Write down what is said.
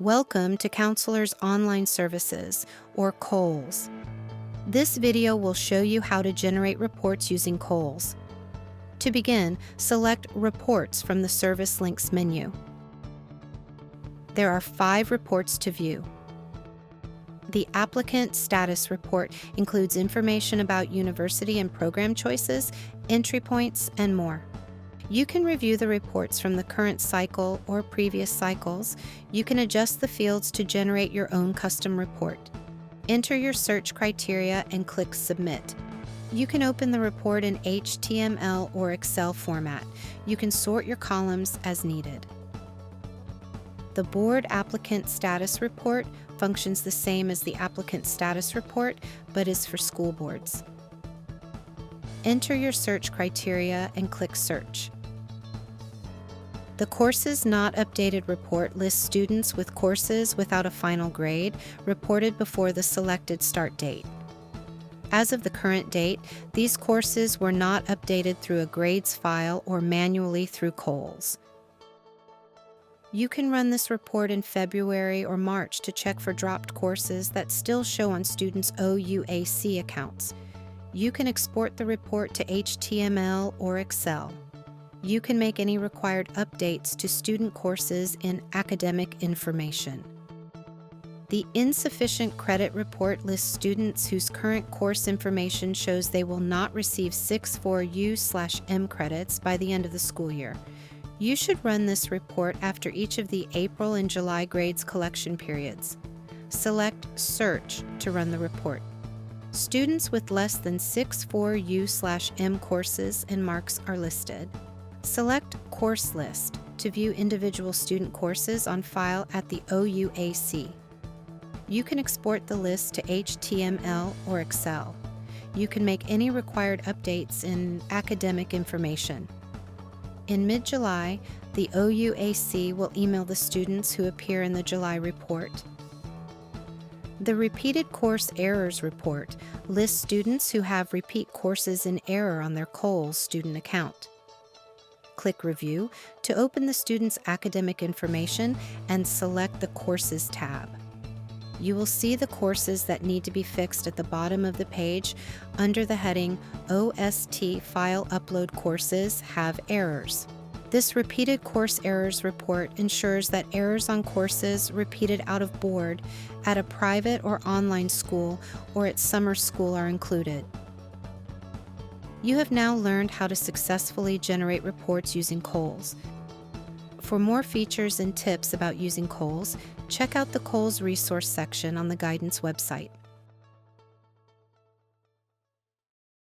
Welcome to Counselors Online Services, or COLS. This video will show you how to generate reports using COLS. To begin, select Reports from the Service Links menu. There are 5 reports to view. The Applicant Status Report includes information about university and program choices, entry points, and more. You can review the reports from the current cycle or previous cycles. You can adjust the fields to generate your own custom report. Enter your search criteria and click Submit. You can open the report in HTML or Excel format. You can sort your columns as needed. The Board Applicant Status Report functions the same as the Applicant Status Report, but is for school boards. Enter your search criteria and click Search. The Courses Not Updated report lists students with courses without a final grade reported before the selected start date. As of the current date, these courses were not updated through a grades file or manually through COLS. You can run this report in February or March to check for dropped courses that still show on students' OUAC accounts. You can export the report to HTML or Excel. You can make any required updates to student courses in Academic Information. The Insufficient Credit Report lists students whose current course information shows they will not receive 6-4U/M credits by the end of the school year. You should run this report after each of the April and July grades collection periods. Select Search to run the report. Students with less than 6-4U/M courses and marks are listed. Select Course List to view individual student courses on file at the OUAC. You can export the list to HTML or Excel. You can make any required updates in Academic Information. In mid-July, the OUAC will email the students who appear in the July report. The Repeated Course Errors Report lists students who have repeat courses in error on their COLS student account. Click Review to open the student's academic information and select the Courses tab. You will see the courses that need to be fixed at the bottom of the page under the heading OST File Upload Courses Have Errors. This Repeated Course Errors report ensures that errors on courses repeated out of board at a private or online school or at summer school are included. You have now learned how to successfully generate reports using COLS. For more features and tips about using COLS, check out the COLS resource section on the guidance website.